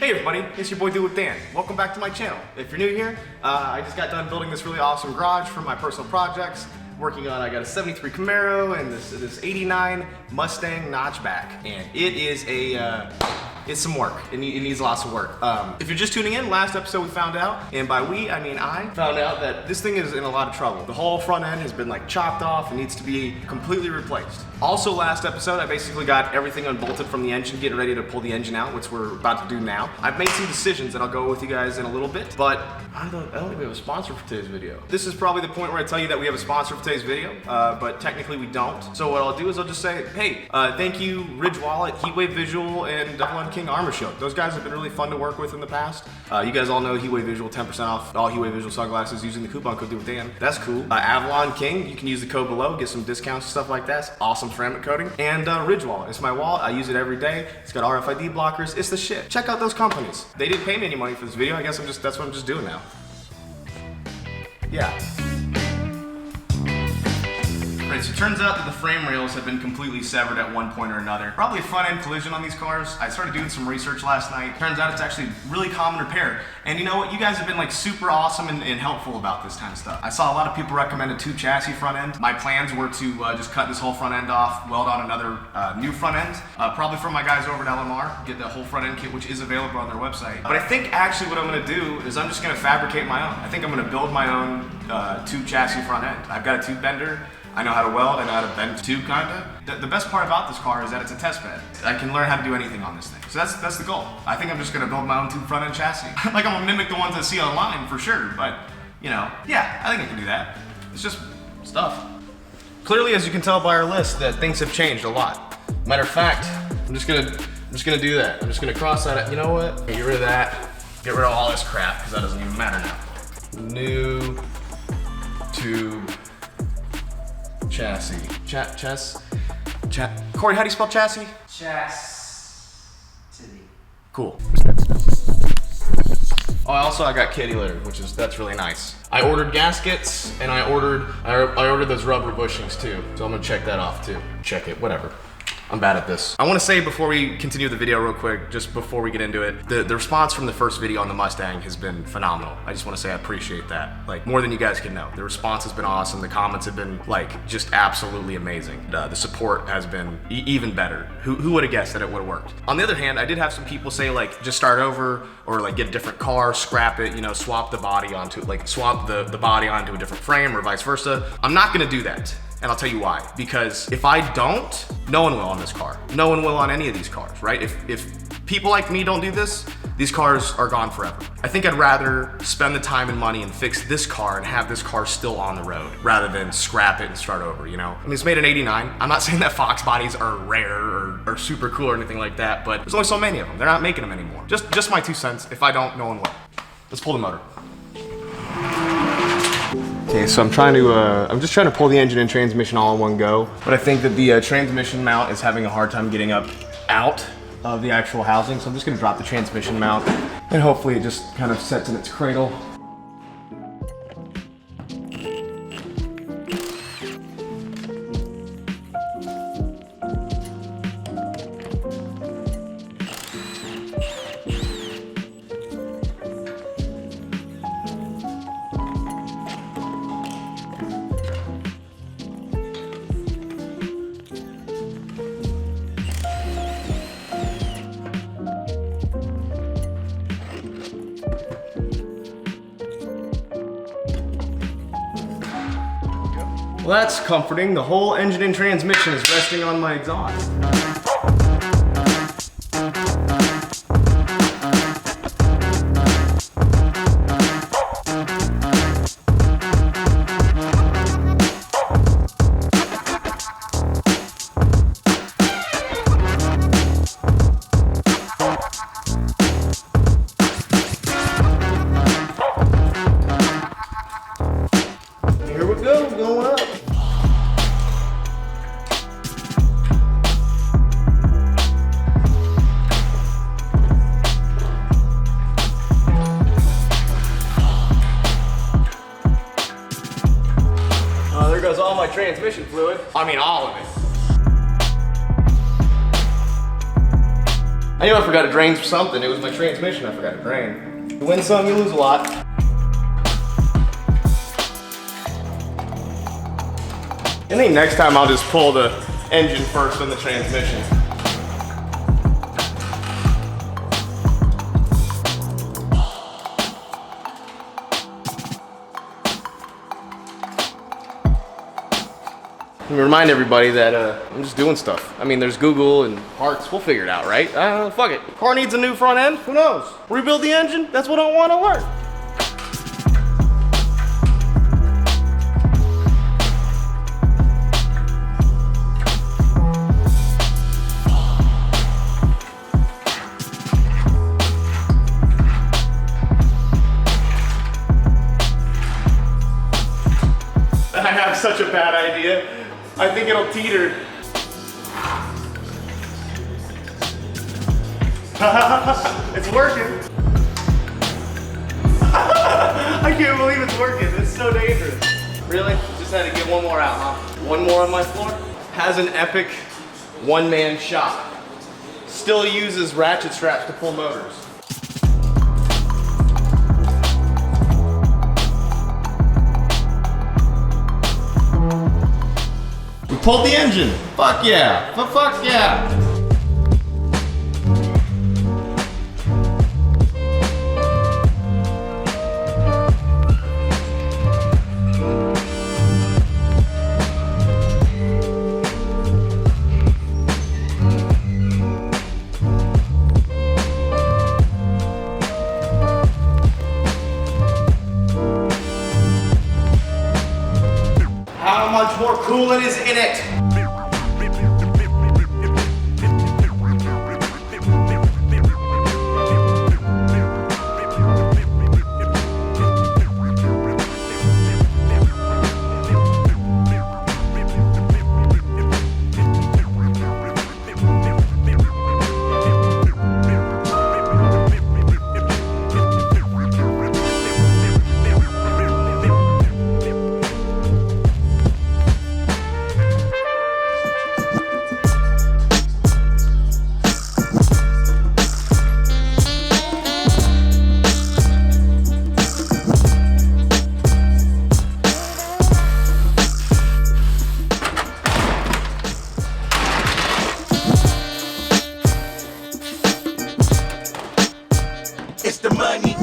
Hey everybody, it's your boy Do With Dan. Welcome back to my channel. If you're new here, I just got done building this really awesome garage for my personal projects. Working on, I got a 73 Camaro and this 89 Mustang notchback. And it is it's some work. It needs lots of work. If you're just tuning in, last episode we found out, and by we, I mean I, found out that this thing is in a lot of trouble. The whole front end has been like chopped off and needs to be completely replaced. Also last episode, I basically got everything unbolted from the engine, getting ready to pull the engine out, which we're about to do now. I've made some decisions that I'll go with you guys in a little bit, but I don't think we have a sponsor for today's video. This is probably the point where I tell you that we have a sponsor for today's video, but technically we don't. So what I'll do is I'll just say, hey, thank you Ridge Wallet, HeatwaveVisual, and Double M King Armor Shield. Those guys have been really fun to work with in the past. You guys all know HeatwaveVisual, 10% off all HeatwaveVisual sunglasses using the coupon code DOITWITHDAN. That's cool. Avalon King, you can use the code below, get some discounts and stuff like that. It's awesome ceramic coating. And Ridge Wallet, it's my wallet. I use it every day. It's got RFID blockers. It's the shit. Check out those companies. They didn't pay me any money for this video. I guess that's what I'm just doing now. Yeah. Right, so it turns out that the frame rails have been completely severed at one point or another. Probably a front-end collision on these cars. I started doing some research last night. Turns out it's actually really common repair. And you know what? You guys have been like super awesome and helpful about this kind of stuff. I saw a lot of people recommend a tube chassis front end. My plans were to just cut this whole front end off, weld on another new front end. Probably from my guys over at LMR, get the whole front end kit, which is available on their website. But I think actually what I'm gonna do is I'm just gonna fabricate my own. I think I'm gonna build my own tube chassis front end. I've got a tube bender. I know how to weld, I know how to bend tube kinda. The best part about this car is that it's a test bed. I can learn how to do anything on this thing. So that's the goal. I think I'm just gonna build my own tube front end chassis. Like I'm gonna mimic the ones I see online for sure, but you know, yeah, I think I can do that. It's just stuff. Clearly, as you can tell by our list, that things have changed a lot. Matter of fact, I'm just gonna do that. I'm just gonna cross that out. You know what? Get rid of that. Get rid of all this crap, because that doesn't even matter now. New tube chassis. Corey, how do you spell chassis? Chastity. Cool. Oh, I got kitty litter, that's really nice. I ordered gaskets and I ordered those rubber bushings too. So I'm gonna check that off too. Check it, whatever. I'm bad at this. I want to say before we continue the video real quick, just before we get into it, the response from the first video on the Mustang has been phenomenal. I just want to say I appreciate that. Like, more than you guys can know. The response has been awesome. The comments have been, like, just absolutely amazing. The support has been even better. Who would have guessed that it would have worked? On the other hand, I did have some people say, like, just start over, or like get a different car, scrap it, you know, swap the body onto, like, swap the body onto a different frame or vice versa. I'm not gonna do that. And I'll tell you why. Because if I don't, no one will on this car. No one will on any of these cars, right? If people like me don't do this, these cars are gone forever. I think I'd rather spend the time and money and fix this car and have this car still on the road rather than scrap it and start over, you know? I mean, it's made in '89. I'm not saying that Fox bodies are rare or super cool or anything like that, but there's only so many of them. They're not making them anymore. Just my 2 cents. If I don't, no one will. Let's pull the motor. Okay, so I'm just trying to pull the engine and transmission all in one go, but I think that the transmission mount is having a hard time getting out of the actual housing, so I'm just gonna drop the transmission mount, and hopefully it just kind of sets in its cradle. Well, that's comforting. The whole engine and transmission is resting on my exhaust. Here we go, going up. There goes all my transmission fluid. I mean, all of it. I knew I forgot to drain something. It was my transmission I forgot to drain. You win some, you lose a lot. I think next time I'll just pull the engine first and the transmission. Let me remind everybody that I'm just doing stuff. I mean, there's Google and parts. We'll figure it out, right? Fuck it. Car needs a new front end. Who knows? Rebuild the engine? That's what I want to learn. I have such a bad idea. I think it'll teeter. It's working. I can't believe it's working. It's so dangerous. Really? Just had to get one more out, huh? One more on my floor. Has an epic one-man shop. Still uses ratchet straps to pull motors. Pulled the engine. Fuck yeah. Fuck yeah. How much more coolant is in it? It's the money.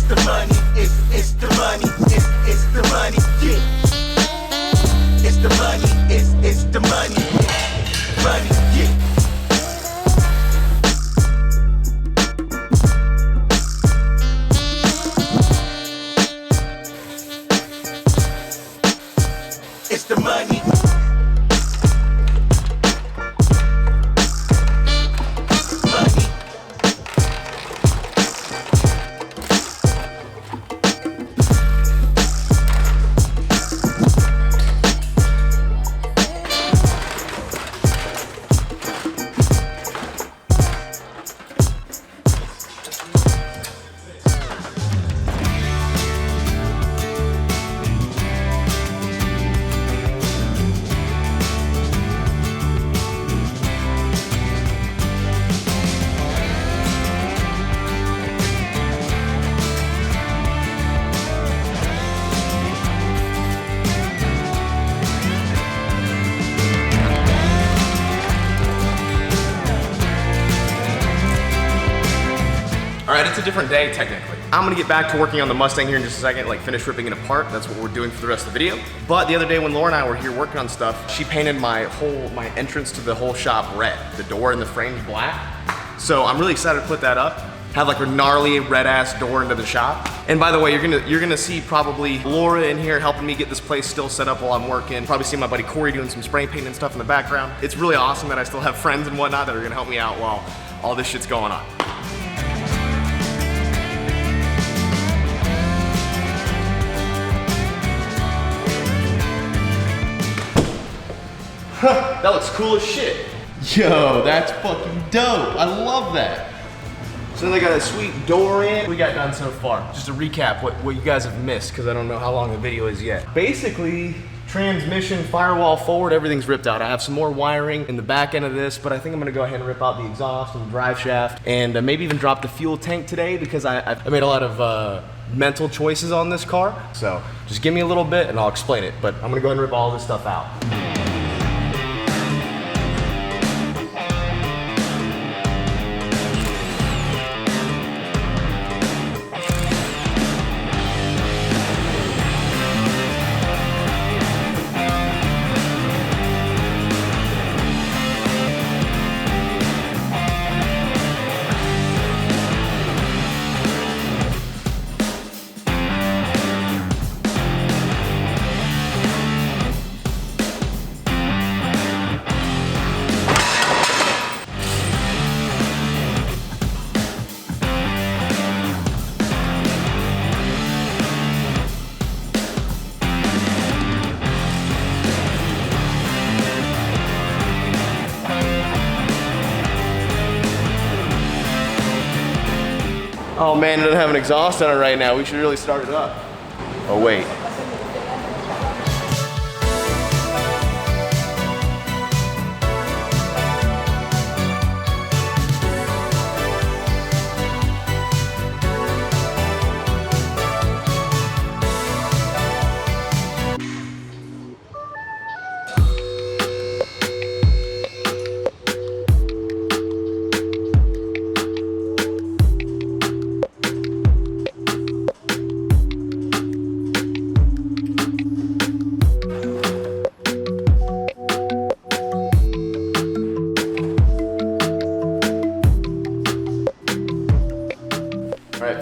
It's the money. It's the money. It's the money. Yeah. It's the money. It's the money. Money. Yeah. It's the money. Money. All right, it's a different day technically. I'm gonna get back to working on the Mustang here in just a second, like finish ripping it apart. That's what we're doing for the rest of the video. But the other day when Laura and I were here working on stuff, she painted my entrance to the whole shop red. The door and the frame's black. So I'm really excited to put that up. Have like a gnarly red ass door into the shop. And by the way, you're gonna see probably Laura in here helping me get this place still set up while I'm working. Probably see my buddy Corey doing some spray paint and stuff in the background. It's really awesome that I still have friends and whatnot that are gonna help me out while all this shit's going on. That looks cool as shit. Yo, that's fucking dope. I love that. So then they got a sweet door in. What we got done so far? Just to recap what you guys have missed, because I don't know how long the video is yet. Basically, transmission, firewall forward, everything's ripped out. I have some more wiring in the back end of this, but I think I'm gonna go ahead and rip out the exhaust and the drive shaft, and maybe even drop the fuel tank today, because I made a lot of mental choices on this car. So just give me a little bit and I'll explain it, but I'm gonna go ahead and rip all this stuff out. Oh man, it doesn't have an exhaust on it right now. We should really start it up. Oh wait.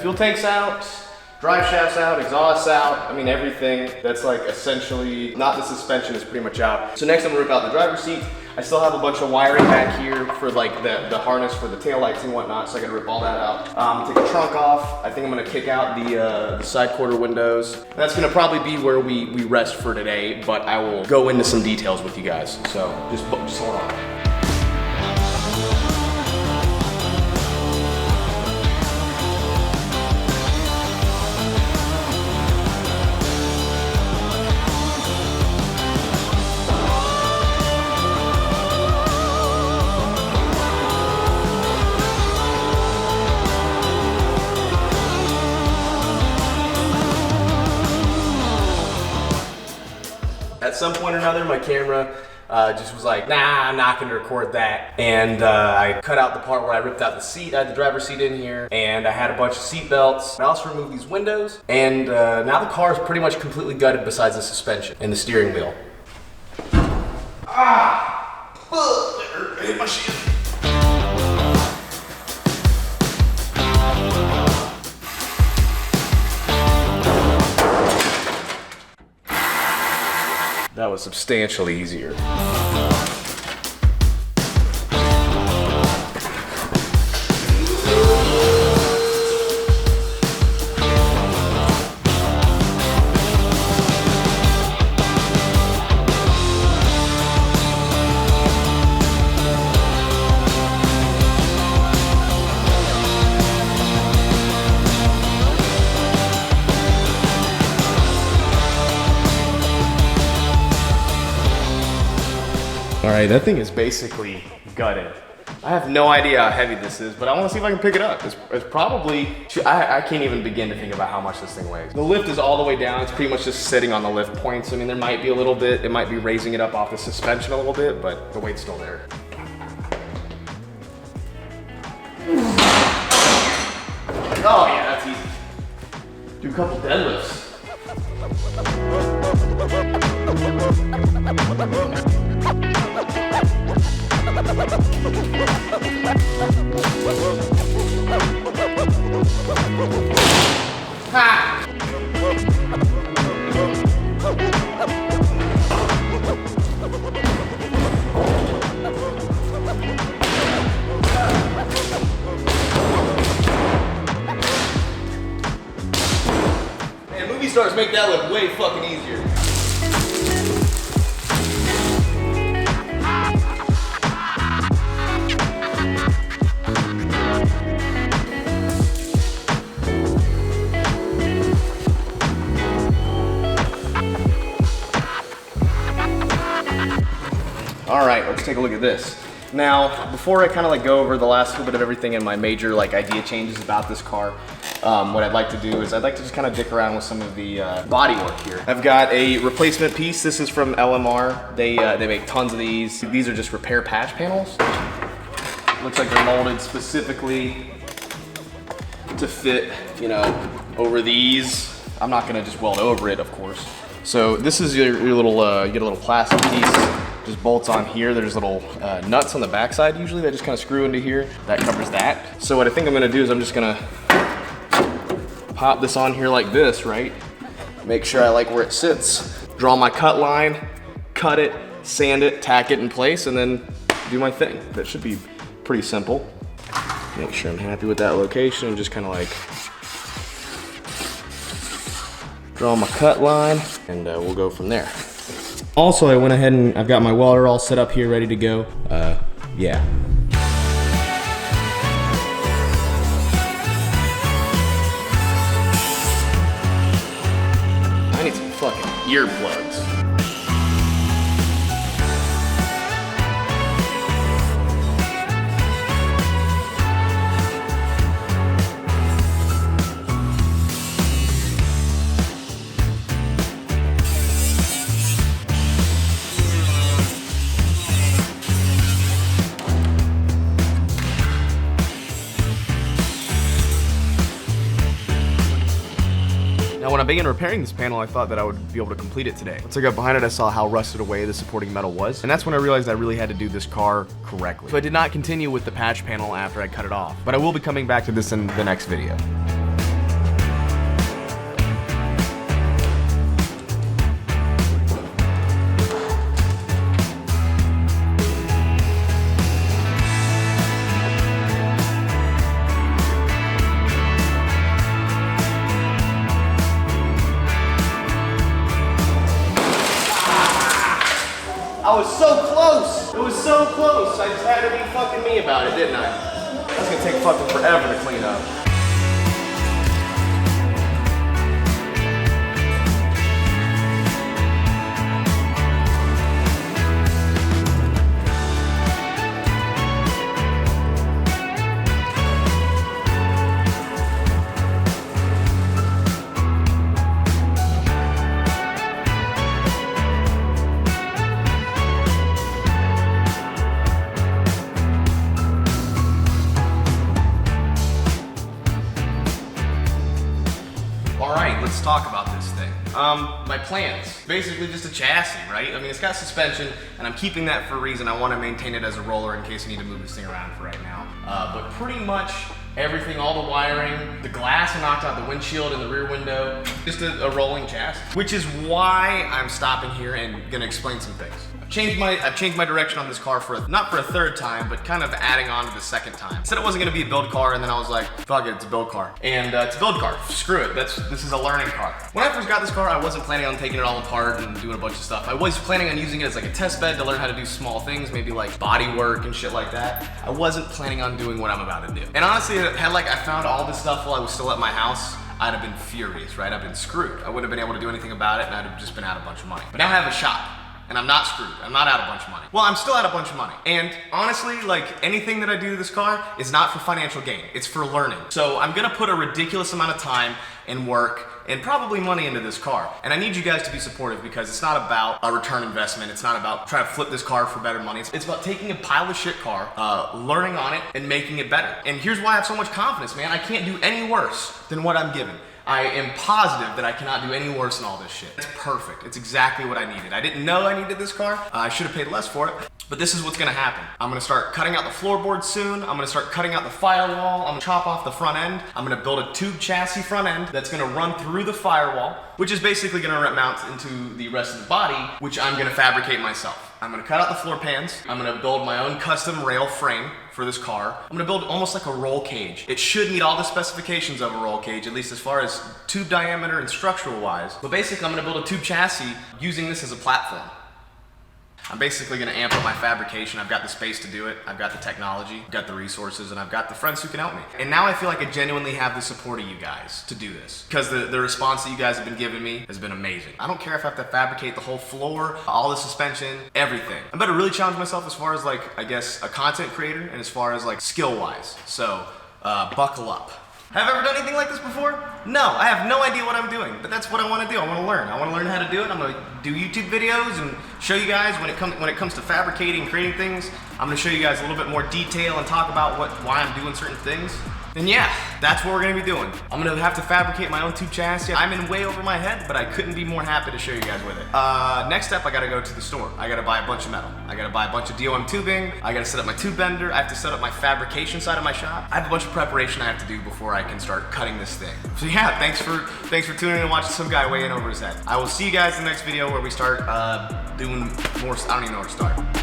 Fuel tank's out, drive shaft's out, exhaust's out. I mean, everything that's like essentially, not the suspension, is pretty much out. So next I'm gonna rip out the driver's seat. I still have a bunch of wiring back here for like the harness for the taillights and whatnot, so I gotta rip all that out. Take the trunk off. I think I'm gonna kick out the side quarter windows. That's gonna probably be where we rest for today, but I will go into some details with you guys. So just hold on. At some point or another, my camera just was like, nah, I'm not gonna record that. And I cut out the part where I ripped out the seat. I had the driver's seat in here, and I had a bunch of seat belts. I also removed these windows, and now the car is pretty much completely gutted besides the suspension and the steering wheel. Ah! Ugh, I hit my shit. That was substantially easier. All right, that thing is basically gutted. I have no idea how heavy this is, but I want to see if I can pick it up. It's probably, I can't even begin to think about how much this thing weighs. The lift is all the way down. It's pretty much just sitting on the lift points. I mean, there might be a little bit, it might be raising it up off the suspension a little bit, but the weight's still there. Oh yeah, that's easy. Do a couple deadlifts. Ha! Man, movie stars make that look way fucking easier. let's take a look at this. Now, before I kind of like go over the last little bit of everything and my major like idea changes about this car, what I'd like to do is I'd like to just kind of dick around with some of the body work here. I've got a replacement piece. This is from LMR. They make tons of these. These are just repair patch panels. Looks like they're molded specifically to fit, you know, over these. I'm not gonna just weld over it, of course. So this is your little, you get a little plastic piece. Just bolts on here. There's little nuts on the backside usually that just kind of screw into here. That covers that. So what I think I'm gonna do is I'm just gonna pop this on here like this, right? Make sure I like where it sits. Draw my cut line, cut it, sand it, tack it in place, and then do my thing. That should be pretty simple. Make sure I'm happy with that location and just kind of like draw my cut line, and we'll go from there. Also, I went ahead and I've got my welder all set up here, ready to go. Yeah. I need some fucking earplugs. Now, when I began repairing this panel, I thought that I would be able to complete it today. Once I got behind it, I saw how rusted away the supporting metal was, and that's when I realized I really had to do this car correctly. So I did not continue with the patch panel after I cut it off, but I will be coming back to this in the next video. I was so close! It was so close! I just had to be fucking me about it, didn't I? That's gonna take fucking forever to clean up. Alright, let's talk about this thing. My plans. Basically just a chassis, right? I mean, it's got suspension, and I'm keeping that for a reason. I want to maintain it as a roller in case I need to move this thing around for right now. But pretty much everything, all the wiring, the glass I knocked out the windshield and the rear window, just a rolling chassis. Which is why I'm stopping here and gonna explain some things. I've changed my direction on this car not for a third time, but kind of adding on to the second time. Said it wasn't gonna be a build car, and then I was like, fuck it, it's a build car. And it's a build car, screw it, this is a learning car. When I first got this car, I wasn't planning on taking it all apart and doing a bunch of stuff. I was planning on using it as like a test bed to learn how to do small things, maybe like body work and shit like that. I wasn't planning on doing what I'm about to do. And honestly, had like I found all this stuff while I was still at my house, I'd have been furious, right? I've been screwed. I wouldn't have been able to do anything about it, and I'd have just been out a bunch of money. But now I have a shop. And I'm not screwed. I'm not out a bunch of money. Well, I'm still out a bunch of money. And honestly, like anything that I do to this car is not for financial gain. It's for learning. So I'm gonna put a ridiculous amount of time and work and probably money into this car. And I need you guys to be supportive because it's not about a return investment. It's not about trying to flip this car for better money. It's about taking a pile of shit car, learning on it, and making it better. And here's why I have so much confidence, man. I can't do any worse than what I'm given. I am positive that I cannot do any worse than all this shit. It's perfect. It's exactly what I needed. I didn't know I needed this car. I should have paid less for it. But this is what's gonna happen. I'm gonna start cutting out the floorboards soon. I'm gonna start cutting out the firewall. I'm gonna chop off the front end. I'm gonna build a tube chassis front end that's gonna run through the firewall, which is basically gonna mount into the rest of the body, which I'm gonna fabricate myself. I'm gonna cut out the floor pans. I'm gonna build my own custom rail frame for this car. I'm gonna build almost like a roll cage. It should meet all the specifications of a roll cage, at least as far as tube diameter and structural wise. But basically, I'm gonna build a tube chassis using this as a platform. I'm basically gonna amp up my fabrication. I've got the space to do it. I've got the technology, I've got the resources, and I've got the friends who can help me. And now I feel like I genuinely have the support of you guys to do this, because the response that you guys have been giving me has been amazing. I don't care if I have to fabricate the whole floor, all the suspension, everything. I'm about to really challenge myself as far as like, I guess, a content creator and as far as like skill-wise. So, buckle up. Have I ever done anything like this before? No, I have no idea what I'm doing, but that's what I want to do. I want to learn. I want to learn how to do it. I'm going to do YouTube videos and show you guys when it comes to fabricating, creating things. I'm going to show you guys a little bit more detail and talk about why I'm doing certain things. And yeah, that's what we're gonna be doing. I'm gonna have to fabricate my own tube chassis. I'm in way over my head, but I couldn't be more happy to show you guys with it. Next step, I gotta go to the store. I gotta buy a bunch of metal. I gotta buy a bunch of DOM tubing. I gotta set up my tube bender. I have to set up my fabrication side of my shop. I have a bunch of preparation I have to do before I can start cutting this thing. So yeah, thanks for tuning in and watching some guy weigh in over his head. I will see you guys in the next video where we start doing more, I don't even know where to start.